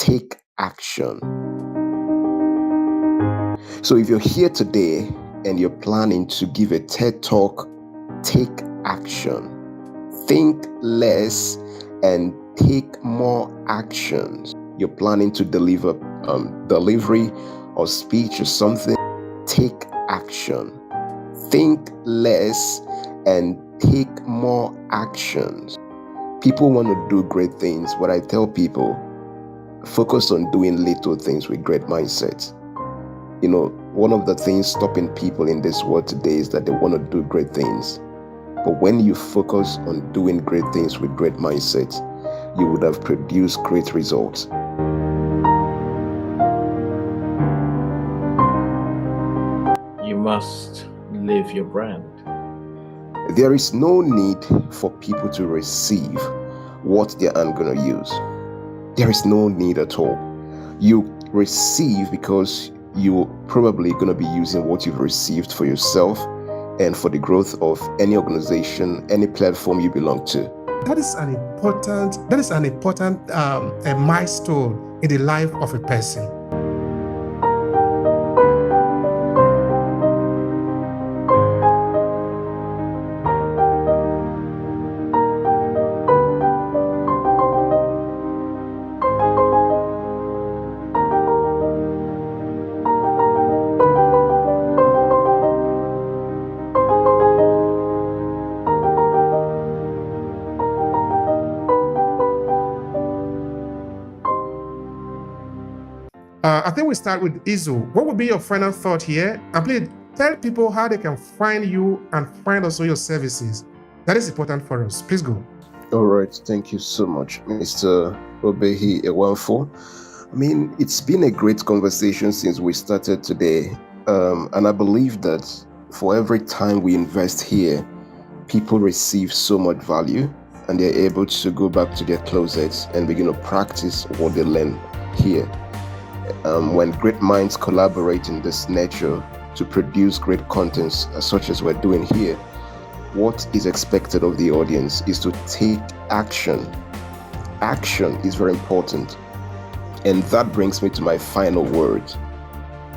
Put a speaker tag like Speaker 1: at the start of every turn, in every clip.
Speaker 1: Take action. So if you're here today and you're planning to give a TED Talk, take action. Think less and take more actions. You're planning to deliver delivery or speech or something, take action. Think less and take more actions. People want to do great things. What I tell people, focus on doing little things with great mindsets. You know, one of the things stopping people in this world today is that they want to do great things. But when you focus on doing great things with great mindsets, you would have produced great results.
Speaker 2: You must live your brand.
Speaker 1: There is no need for people to receive what they aren't going to use. There is no need at all. You receive because you're probably going to be using what you've received for yourself and for the growth of any organization, any platform you belong to.
Speaker 3: That is an important milestone in the life of a person. I think we start with Izu. What would be your final thought here? And please tell people how they can find you and find also your services. That is important for us. Please go.
Speaker 1: All right. Thank you so much, Mr. Obehi Ewanfoh. I mean, it's been a great conversation since we started today. And I believe that for every time we invest here, people receive so much value and they're able to go back to their closets and begin to practice what they learn here. When great minds collaborate in this nature to produce great contents such as we're doing here, what is expected of the audience is to take action. Action is very important. And that brings me to my final word.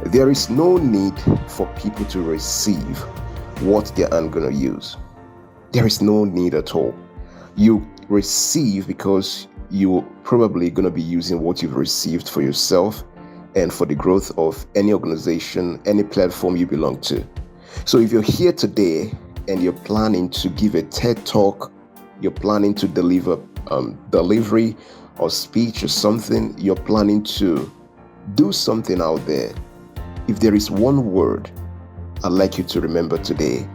Speaker 1: There is no need for people to receive what they aren't going to use. There is no need at all. You receive because you're probably going to be using what you've received for yourself and for the growth of any organization, any platform you belong to. So if you're here today and you're planning to give a TED Talk, you're planning to deliver delivery or speech or something, you're planning to do something out there, if there is one word I'd like you to remember today,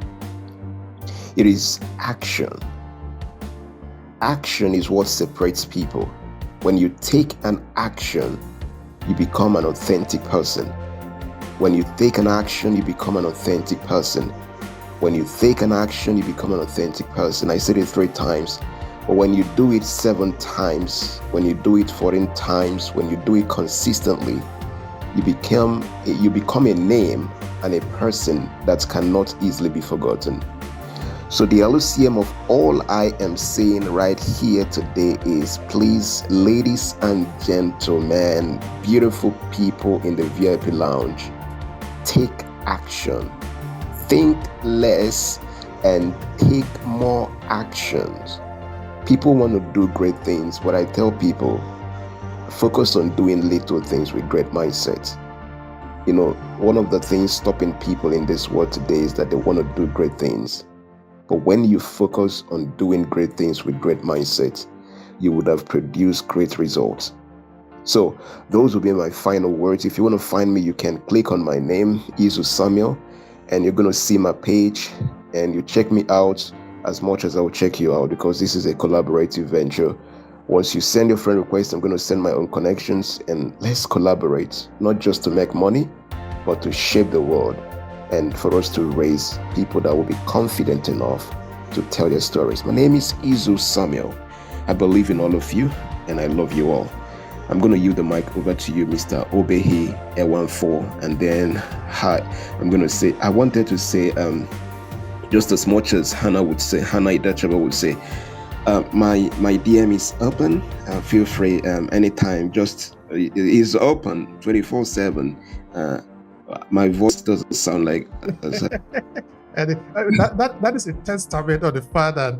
Speaker 1: it is action. Action is what separates people. When you take an action, you become an authentic person. When you take an action, you become an authentic person. When you take an action, you become an authentic person. I said it 3 times, but when you do it 7 times, when you do it 14 times, when you do it consistently, you become a name and a person that cannot easily be forgotten. So the LCM of all I am saying right here today is, please, ladies and gentlemen, beautiful people in the VIP lounge, take action. Think less and take more actions. People want to do great things. What I tell people, focus on doing little things with great mindsets. You know, one of the things stopping people in this world today is that they want to do great things. But when you focus on doing great things with great mindsets, you would have produced great results. So those will be my final words. If you want to find me, you can click on my name, Izu Samuel, and you're going to see my page, and you check me out as much as I will check you out, because this is a collaborative venture. Once you send your friend request, I'm going to send my own connections, and let's collaborate, not just to make money, but to shape the world, and for us to raise people that will be confident enough to tell their stories. My name is Izu Samuel. I believe in all of you, and I love you all. I'm going to yield the mic over to you, Mr. Obehi Ewanfoh, and then hi. I'm going to say, I wanted to say, just as much as Hannah Idachaba would say, My DM is open. Feel free anytime. Just it is open 24/7. My voice doesn't sound like
Speaker 3: And that is a testament of the fact that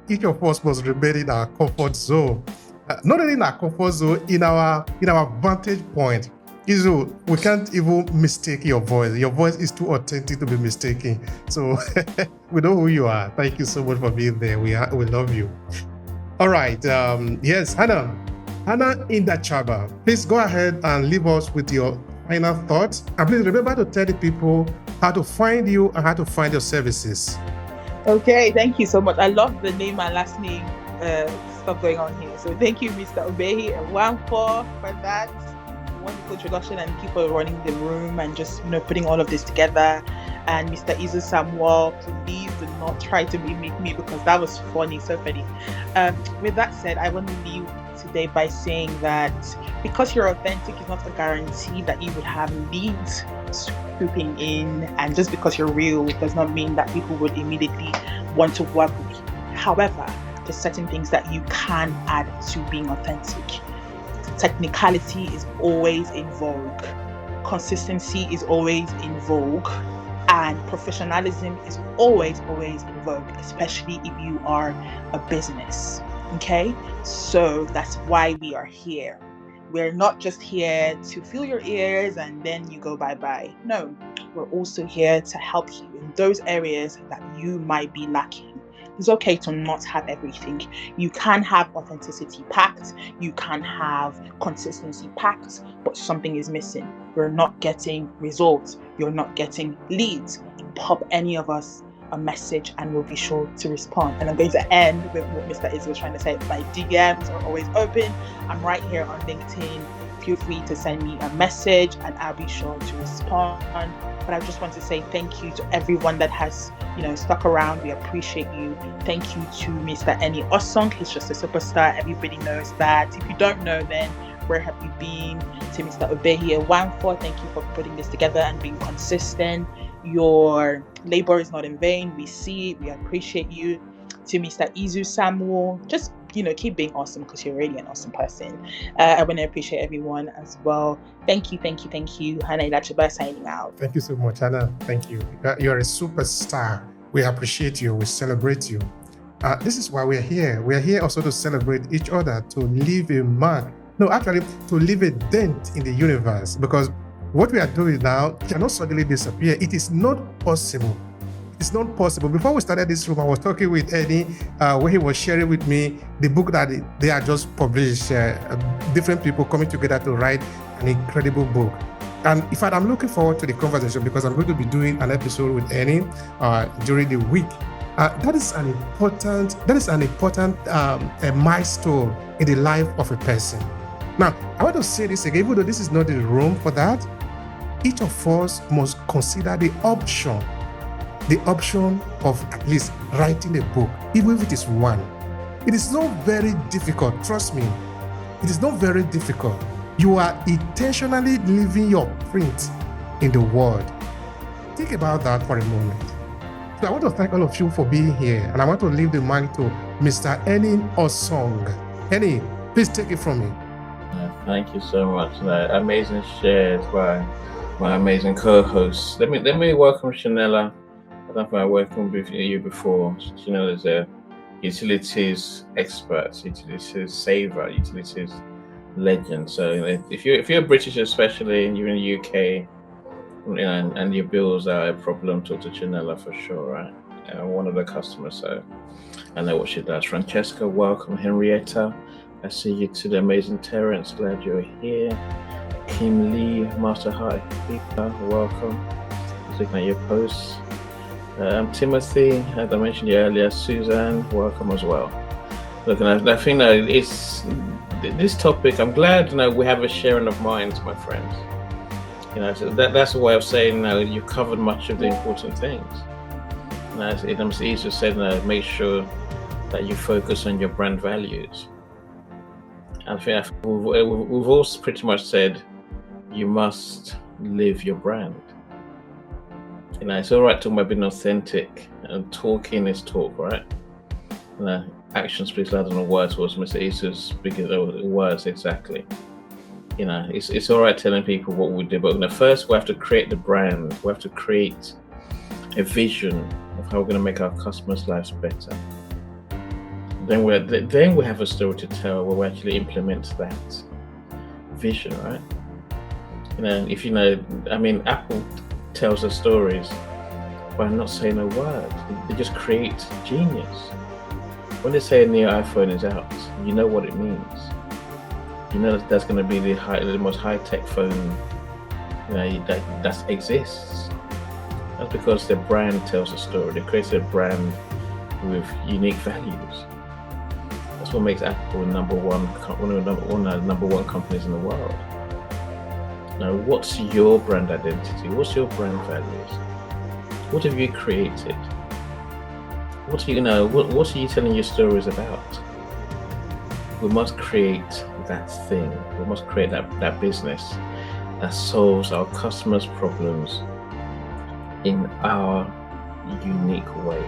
Speaker 3: each of us must remain in our comfort zone. Not only in our comfort zone, in our vantage point. Izu, we can't even mistake your voice. Your voice is too authentic to be mistaken. So we know who you are. Thank you so much for being there. We love you. All right. Yes, Hannah in that chamber, please go ahead and leave us with your final thoughts. And please remember to tell the people how to find you and how to find your services.
Speaker 4: Okay, thank you so much. I love the name and last name stuff going on here. So thank you, Mr. Obehi Ewanfoh, for that wonderful introduction, and keep on running the room and just putting all of this together. And Mr. Izu Samuel, please do not try to mimic me, because that was funny, so funny. With that said, I want to leave today by saying that because you're authentic is not a guarantee that you would have leads swooping in, and just because you're real does not mean that people would immediately want to work with you. However, there's certain things that you can add to being authentic. Technicality is always in vogue. Consistency is always in vogue. And professionalism is always in vogue, especially if you are a business. Okay? So that's why we are here. We're not just here to fill your ears and then you go bye-bye. No, we're also here to help you in those areas that you might be lacking. It's okay to not have everything. You can have authenticity packed, you can have consistency packed, but something is missing. You're not getting results, you're not getting leads. Pop any of us a message and we'll be sure to respond. And I'm going to end with what Mr. Izzy was trying to say. My DMs are always open. I'm right here on LinkedIn. Feel free to send me a message and I'll be sure to respond. But I just want to say thank you to everyone that has, stuck around. We appreciate you. Thank you to Mr. Eni Osong. He's just a superstar. Everybody knows that. If you don't know, then where have you been? To Mr. Obehi Ewanfoh, thank you for putting this together and being consistent. Your labor is not in vain. We see it. We appreciate you. To Mr. Izu Samuel, just keep being awesome, because you're really an awesome person. I want to appreciate everyone as well. Thank you. Hannah Ilachiba signing out.
Speaker 3: Thank you so much, Hannah. Thank you. You're a superstar. We appreciate you. We celebrate you. This is why we're here. We're here also to celebrate each other, to leave a mark. No, actually, to leave a dent in the universe, because what we are doing now cannot suddenly disappear. It is not possible. It's not possible. Before we started this room, I was talking with Eddie, where he was sharing with me the book that they are just published, different people coming together to write an incredible book. And in fact, I'm looking forward to the conversation, because I'm going to be doing an episode with Eddie during the week. That is an important milestone in the life of a person. Now, I want to say this again, even though this is not the room for that, each of us must consider the option of at least writing a book, even if it is one. It is not very difficult, trust me. It is not very difficult. You are intentionally leaving your print in the world. Think about that for a moment. So I want to thank all of you for being here, and I want to leave the mic to Mr. Eni Osong. Eni, please take it from me.
Speaker 2: Thank you so much. Amazing shares by my amazing co-hosts. Let me welcome Shanella. I don't think I welcomed you before. Shanella is a utilities expert, utilities saver, utilities legend. So if you're British, especially, and you're in the UK, and your bills are a problem, talk to Shanella for sure, right? One of the customers, so I know what she does. Francesca, welcome. Henrietta, I see you to the amazing Terrence, glad you're here. Kim Lee, Master High, welcome. Just looking at your posts. Timothy, as I mentioned earlier, Suzanne, welcome as well. Look, and I think that it's this topic. I'm glad we have a sharing of minds, my friends. So that's a way of saying you've covered much of the important things. It's easy to say make sure that you focus on your brand values. I think we've all pretty much said you must live your brand. It's all right talking about being authentic, and talking is talk, right? action speaks louder than words, was Mr. Eastwood speaking words exactly. It's all right telling people what we do, but first we have to create the brand. We have to create a vision of how we're going to make our customers' lives better. Then we have a story to tell where we actually implement that vision, right? Apple tells us stories by not saying a word. They just create genius. When they say a new iPhone is out, you know what it means. You know that's going to be the most high-tech phone that exists. That's because their brand tells a story. They create a brand with unique values. That's what makes Apple one of the number one companies in the world. Now, what's your brand identity? What's your brand values? What have you created? What are you telling your stories about? We must create that thing. We must create that business that solves our customers' problems in our unique way.